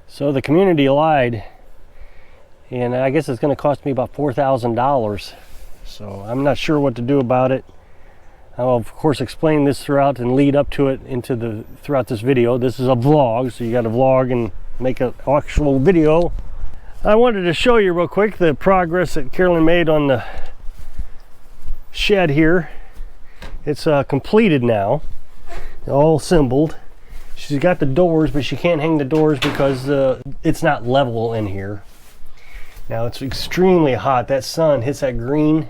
So the community lied, and I guess it's going to cost me about $4,000. So I'm not sure what to do about it. I'll of course explain this throughout and lead up to it throughout this video. This is a vlog, so you got to vlog and make an actual video. I wanted to show you real quick the progress that Carolyn made on the shed here. It's completed now, all assembled. She's got the doors, but she can't hang the doors because it's not level in here. Now it's extremely hot. That sun hits that green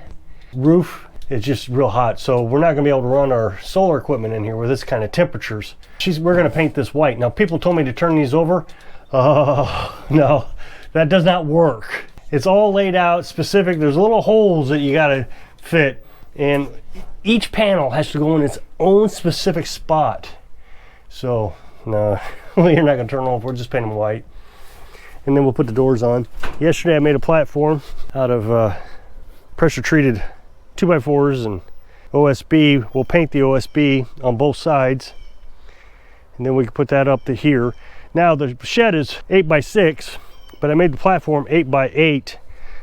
roof. It's just real hot. So we're not gonna be able to run our solar equipment in here with this kind of temperatures. We're gonna paint this white. Now people told me to turn these over. No, that does not work. It's all laid out specific. There's little holes that you gotta fit, and each panel has to go in its own specific spot. So no, you're not gonna turn them off. We'll just paint them white, and then we'll put the doors on. Yesterday I made a platform out of pressure treated 2x4s and OSB. We'll paint the OSB on both sides, and then we can put that up to here. Now the shed is 8x6, but I made the platform 8x8.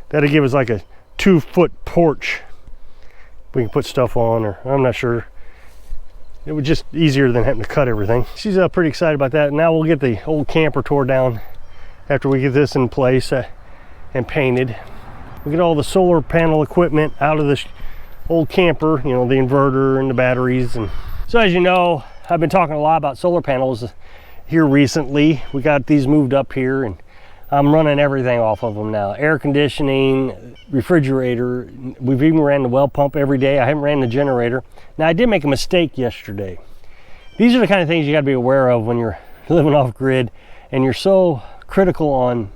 That'll give us like a 2-foot porch. We can put stuff on, or I'm not sure. It was just easier than having to cut everything. She's pretty excited about that. Now we'll get the old camper tore down after we get this in place and painted. We get all the solar panel equipment out of this old camper, you know, the inverter and the batteries. And so as you know, I've been talking a lot about solar panels here recently. We got these moved up here, and I'm running everything off of them now. Air conditioning, refrigerator. We've even ran the well pump every day. I haven't ran the generator. Now I did make a mistake yesterday. These are the kind of things you got to be aware of when you're living off grid and you're so critical on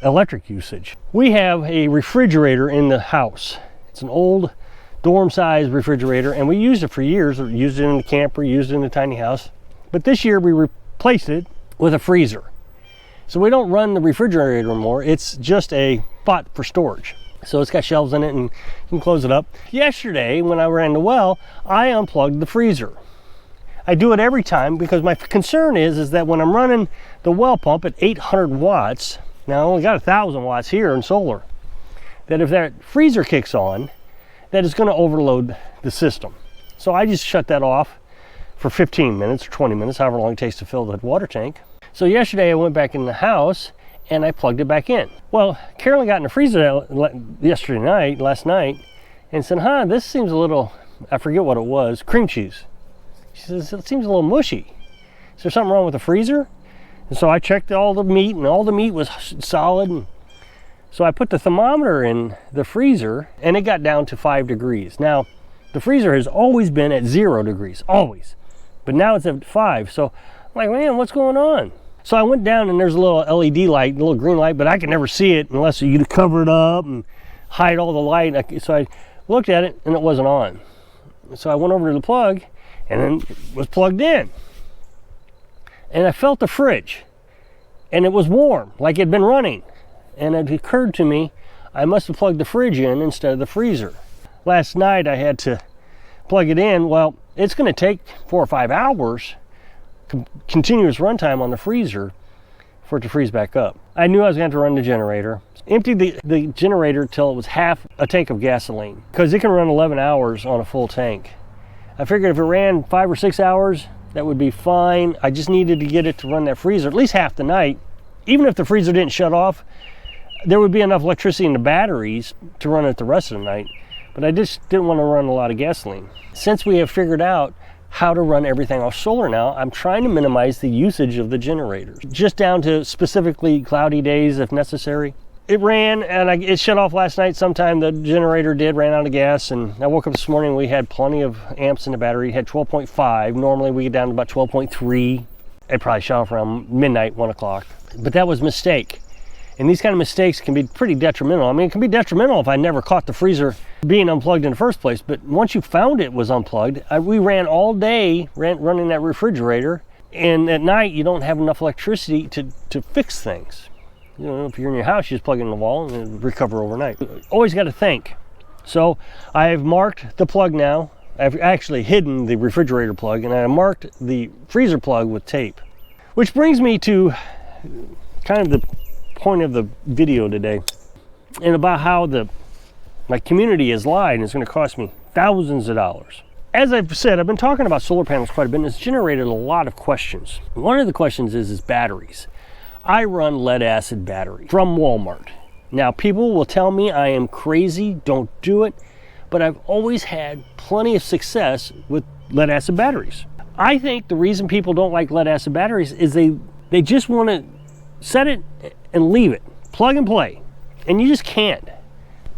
electric usage. We have a refrigerator in the house. It's an old dorm size refrigerator, and we used it for years. We used it in the camper, used it in the tiny house. But this year we replaced it with a freezer. So we don't run the refrigerator anymore. It's just a spot for storage. So it's got shelves in it, and you can close it up. Yesterday, when I ran the well, I unplugged the freezer. I do it every time because my concern is that when I'm running the well pump at 800 watts, now I only got 1,000 watts here in solar, that if that freezer kicks on, that is going to overload the system. So I just shut that off for 15 minutes or 20 minutes, however long it takes to fill the water tank. So yesterday I went back in the house and I plugged it back in. Well, Carolyn got in the freezer last night, and said, this seems a little, I forget what it was, cream cheese. She says, it seems a little mushy. Is there something wrong with the freezer? And so I checked all the meat, and all the meat was solid. And so I put the thermometer in the freezer, and it got down to 5 degrees. Now, the freezer has always been at 0 degrees, always. But now it's at 5. So I'm like, man, what's going on? So I went down, and there's a little LED light, a little green light, but I can never see it unless you cover it up and hide all the light. So I looked at it, and it wasn't on. So I went over to the plug, and then it was plugged in. And I felt the fridge, and it was warm, like it had been running. And it occurred to me, I must have plugged the fridge in instead of the freezer. Last night I had to plug it in. Well, it's going to take 4 or 5 hours continuous runtime on the freezer for it to freeze back up. I knew I was going to have to run the generator. Emptied the generator till it was half a tank of gasoline, because it can run 11 hours on a full tank. I figured if it ran 5 or 6 hours, that would be fine. I just needed to get it to run that freezer at least half the night. Even if the freezer didn't shut off, there would be enough electricity in the batteries to run it the rest of the night. But I just didn't want to run a lot of gasoline. Since we have figured out how to run everything off solar now, I'm trying to minimize the usage of the generators, just down to specifically cloudy days if necessary. It ran, and it shut off last night sometime. The generator ran out of gas, and I woke up this morning, we had plenty of amps in the battery. It had 12.5. Normally we get down to about 12.3. It probably shut off around midnight, 1 o'clock. But that was a mistake. And these kind of mistakes can be pretty detrimental. I mean, it can be detrimental if I never caught the freezer being unplugged in the first place. But once you found it was unplugged, we ran all day running that refrigerator. And at night, you don't have enough electricity to fix things. You know, if you're in your house, you just plug it in the wall and it'll recover overnight. Always got to think. So I've marked the plug now. I've actually hidden the refrigerator plug, and I marked the freezer plug with tape. Which brings me to kind of the point of the video today, and about how my community has lied and it's going to cost me thousands of dollars. As I've said, I've been talking about solar panels quite a bit, and it's generated a lot of questions. One of the questions is batteries. I run lead acid battery from Walmart. Now, people will tell me I am crazy, don't do it, but I've always had plenty of success with lead acid batteries. I think the reason people don't like lead acid batteries is they just want to set it and leave it, plug and play, and you just can't.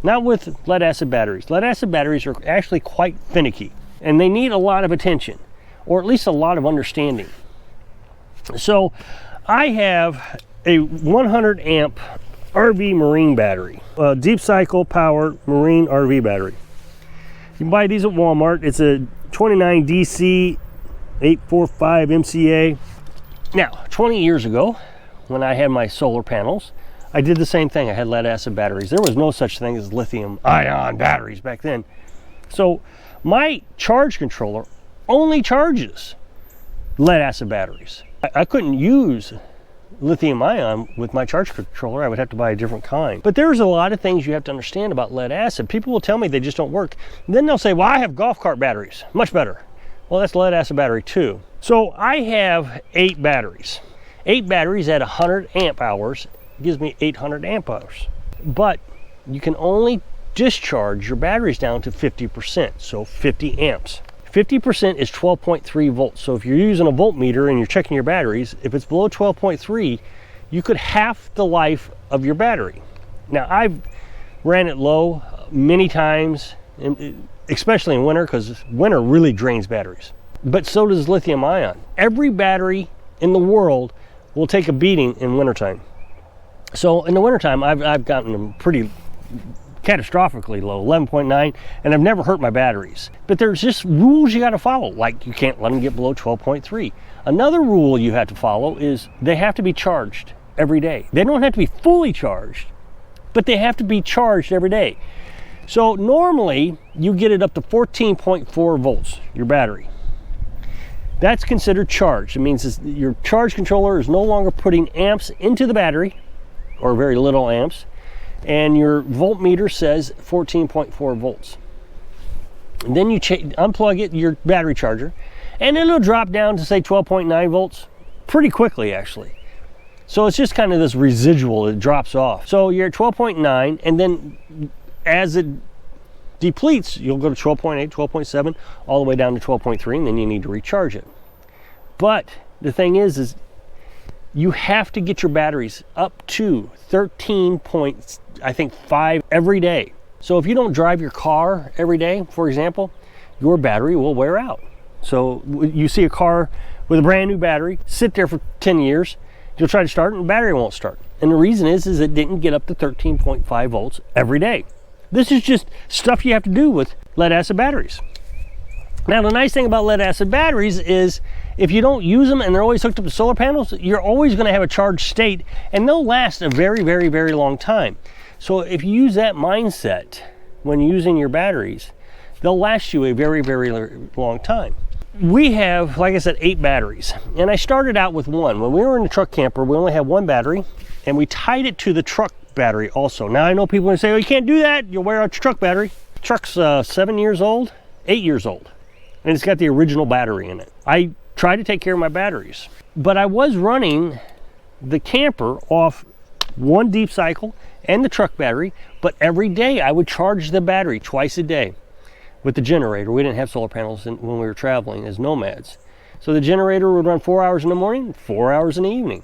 Not with lead acid batteries. Lead acid batteries are actually quite finicky, and they need a lot of attention, or at least a lot of understanding. So I have a 100 amp RV marine battery, a deep cycle power marine RV battery. You can buy these at Walmart. It's a 29 DC 845 MCA. Now, 20 years ago, when I had my solar panels, I did the same thing. I had lead acid batteries. There was no such thing as lithium ion batteries back then. So my charge controller only charges lead acid batteries. I couldn't use lithium ion with my charge controller. I would have to buy a different kind. But there's a lot of things you have to understand about lead acid. People will tell me they just don't work. And then they'll say, well, I have golf cart batteries, much better. Well, that's lead acid battery too. So I have 8 batteries. 8 batteries at 100 amp hours gives me 800 amp hours. But you can only discharge your batteries down to 50%, so 50 amps. 50% is 12.3 volts. So if you're using a voltmeter and you're checking your batteries, if it's below 12.3, you could half the life of your battery. Now, I've ran it low many times, especially in winter, because winter really drains batteries. But so does lithium ion. Every battery in the world will take a beating in wintertime. So in the wintertime, I've gotten them pretty catastrophically low, 11.9, and I've never hurt my batteries. But there's just rules you got to follow, like you can't let them get below 12.3. Another rule you have to follow is they have to be charged every day. They don't have to be fully charged, but they have to be charged every day. So normally you get it up to 14.4 volts, your battery. That's considered charged. It means your charge controller is no longer putting amps into the battery, or very little amps, and your voltmeter says 14.4 volts. And then you unplug it, your battery charger, and it'll drop down to say 12.9 volts pretty quickly, actually. So it's just kind of this residual, it drops off. So you're at 12.9, and then as it depletes, you'll go to 12.8, 12.7, all the way down to 12.3, and then you need to recharge it. But the thing is you have to get your batteries up to 13.5 every day. So if you don't drive your car every day, for example, your battery will wear out. So you see a car with a brand new battery, sit there for 10 years, you'll try to start it and the battery won't start. And the reason is it didn't get up to 13.5 volts every day. This is just stuff you have to do with lead acid batteries. Now, the nice thing about lead acid batteries is if you don't use them and they're always hooked up to solar panels, you're always going to have a charged state, and they'll last a very, very, very long time. So if you use that mindset when using your batteries, they'll last you a very, very long time. We have, like I said, 8 batteries, and I started out with 1. When we were in the truck camper, we only had 1 battery, and we tied it to the truck battery also. Now, I know people are going to say, oh, you can't do that, you'll wear out your truck battery. The truck's 7 years old, 8 years old, and it's got the original battery in it. I try to take care of my batteries, but I was running the camper off 1 deep cycle and the truck battery, but every day I would charge the battery twice a day with the generator. We didn't have solar panels when we were traveling as nomads. So the generator would run 4 hours in the morning, 4 hours in the evening.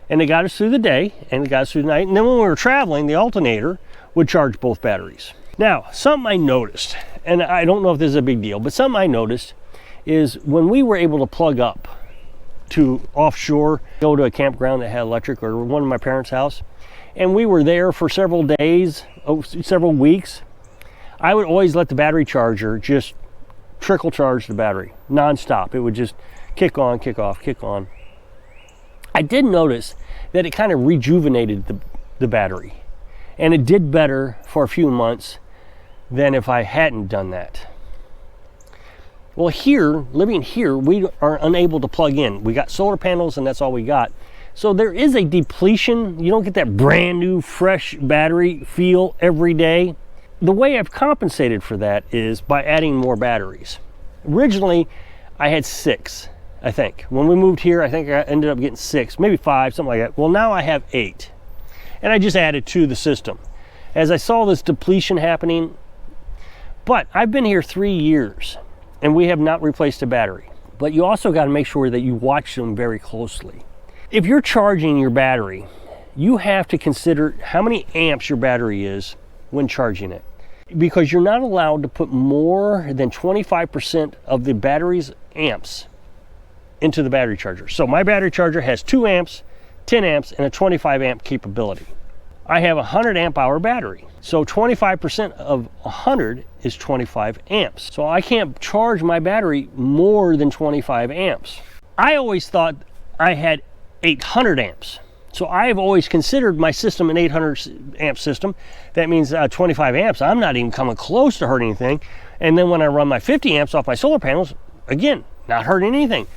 And it got us through the day and it got us through the night. And then when we were traveling, the alternator would charge both batteries. Now, something I noticed, and I don't know if this is a big deal, but something I noticed is when we were able to plug up to offshore, go to a campground that had electric, or one of my parents' house, and we were there for several days, several weeks, I would always let the battery charger just trickle charge the battery nonstop. It would just kick on, kick off, kick on. I did notice that it kind of rejuvenated the battery, and it did better for a few months than if I hadn't done that. Well, here, living here, we are unable to plug in. We got solar panels and that's all we got. So there is a depletion. You don't get that brand new fresh battery feel every day. The way I've compensated for that is by adding more batteries. Originally I had 6, I think. When we moved here, I think I ended up getting 6, maybe 5, something like that. Well, now I have 8, and I just added to the system as I saw this depletion happening. But I've been here 3 years and we have not replaced a battery. But you also got to make sure that you watch them very closely. If you're charging your battery, you have to consider how many amps your battery is when charging it, because you're not allowed to put more than 25% of the battery's amps into the battery charger. So my battery charger has 2 amps, 10 amps, and a 25 amp capability. I have a 100 amp hour battery. So 25% of 100 is 25 amps. So I can't charge my battery more than 25 amps. I always thought I had 800 amps. So I've always considered my system an 800 amp system. That means 25 amps, I'm not even coming close to hurting anything. And then when I run my 50 amps off my solar panels, again, not hurting anything.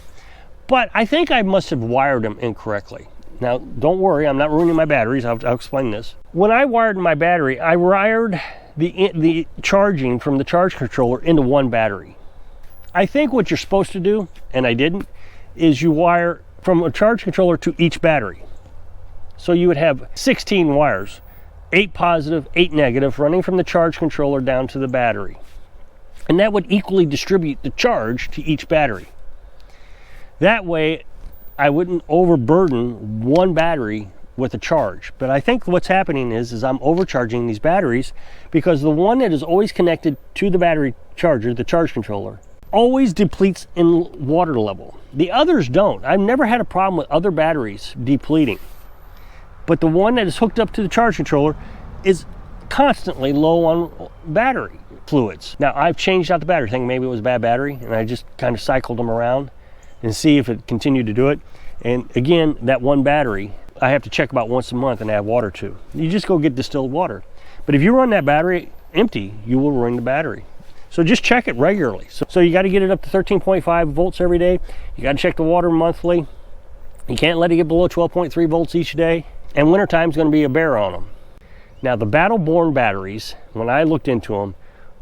But I think I must have wired them incorrectly. Now, don't worry, I'm not ruining my batteries. I'll explain this. When I wired my battery, I wired the charging from the charge controller into one battery. I think what you're supposed to do, and I didn't, is you wire from a charge controller to each battery. So you would have 16 wires, 8 positive, 8 negative, running from the charge controller down to the battery. And that would equally distribute the charge to each battery. That way, I wouldn't overburden one battery with a charge. But I think what's happening is I'm overcharging these batteries, because the one that is always connected to the battery charger, the charge controller, always depletes in water level. The others don't. I've never had a problem with other batteries depleting. But the one that is hooked up to the charge controller is constantly low on battery fluids. Now, I've changed out the battery, thinking maybe it was a bad battery, and I just kind of cycled them around and see if it continued to do it. And again, that one battery, I have to check about once a month and add water to. You just go get distilled water. But if you run that battery empty, you will ruin the battery. So just check it regularly. So you got to get it up to 13.5 volts every day. You got to check the water monthly. You can't let it get below 12.3 volts each day. And wintertime is going to be a bear on them. Now, the Battle-Born batteries, when I looked into them,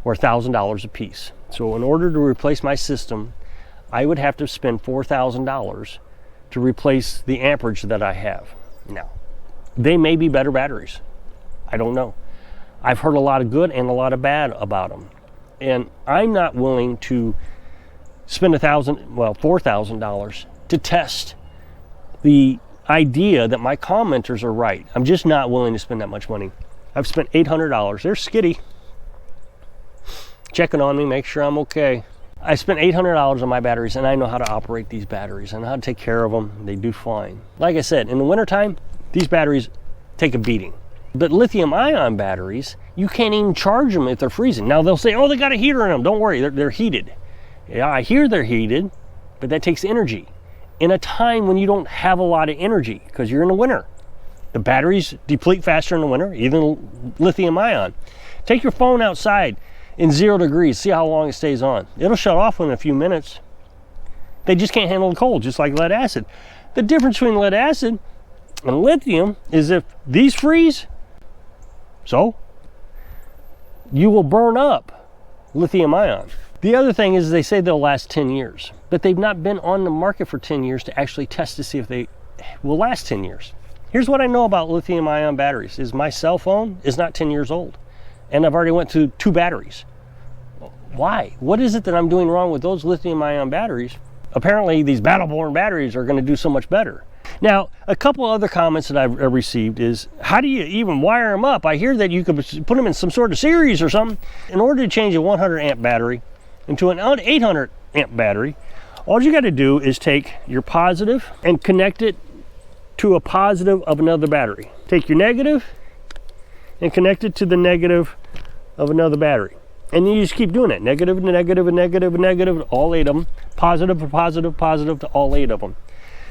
were $1,000 a piece. So in order to replace my system, I would have to spend $4,000 to replace the amperage that I have. Now, they may be better batteries. I don't know. I've heard a lot of good and a lot of bad about them. And I'm not willing to spend $4,000 to test the idea that my commenters are right. I'm just not willing to spend that much money. I've spent $800. They're skitty, checking on me, make sure I'm okay. I spent $800 on my batteries, and I know how to operate these batteries. I know how to take care of them. They do fine. Like I said, in the wintertime, these batteries take a beating. But lithium ion batteries, you can't even charge them if they're freezing. Now they'll say, oh, they got a heater in them. Don't worry, they're heated. Yeah, I hear they're heated, but that takes energy. In a time when you don't have a lot of energy, because you're in the winter. The batteries deplete faster in the winter, even lithium ion. Take your phone outside in 0 degrees, see how long it stays on. It'll shut off in a few minutes. They just can't handle the cold, just like lead acid. The difference between lead acid and lithium is if these freeze, so you will burn up lithium ion. The other thing is they say they'll last 10 years, but they've not been on the market for 10 years to actually test to see if they will last 10 years. Here's what I know about lithium ion batteries is my cell phone is not 10 years old, and I've already went through 2 batteries. Why? What is it that I'm doing wrong with those lithium ion batteries? Apparently these Battle-Born batteries are going to do so much better. Now, a couple other comments that I've received is, how do you even wire them up? I hear that you could put them in some sort of series or something. In order to change a 100 amp battery into an 800 amp battery, all you got to do is take your positive and connect it to a positive of another battery. Take your negative and connect it to the negative of another battery. And you just keep doing it. Negative, negative, negative, negative, all 8 of them. Positive, positive, positive to all 8 of them.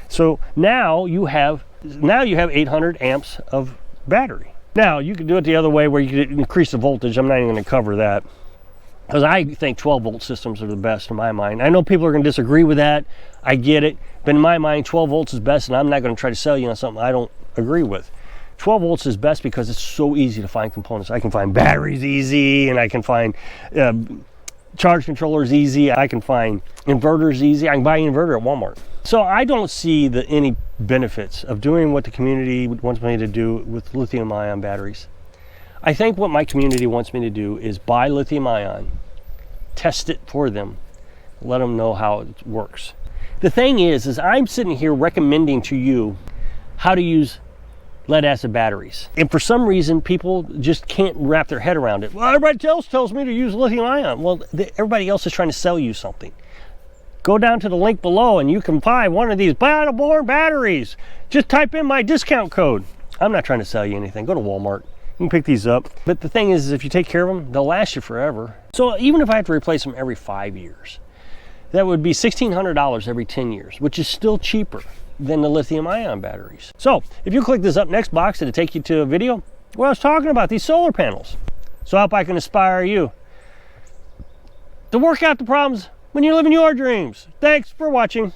So now you have 800 amps of battery. Now you can do it the other way where you can increase the voltage. I'm not even going to cover that, because I think 12 volt systems are the best in my mind. I know people are going to disagree with that. I get it. But in my mind, 12 volts is best, and I'm not going to try to sell you on something I don't agree with. 12 volts is best because it's so easy to find components. I can find batteries easy, and I can find charge controllers easy. I can find inverters easy. I can buy an inverter at Walmart. So I don't see any benefits of doing what the community wants me to do with lithium ion batteries. I think what my community wants me to do is buy lithium ion, test it for them, let them know how it works. The thing is I'm sitting here recommending to you how to use lead acid batteries. And for some reason, people just can't wrap their head around it. Well, everybody else tells me to use lithium ion. Well, everybody else is trying to sell you something. Go down to the link below and you can buy one of these Battleborn batteries. Just type in my discount code. I'm not trying to sell you anything. Go to Walmart. You can pick these up. But the thing is if you take care of them, they'll last you forever. So even if I have to replace them every 5 years, that would be $1,600 every 10 years, which is still cheaper than the lithium ion batteries. So if you click this up next box, it'll take you to a video where I was talking about these solar panels. So I hope I can inspire you to work out the problems when you're living your dreams. Thanks for watching.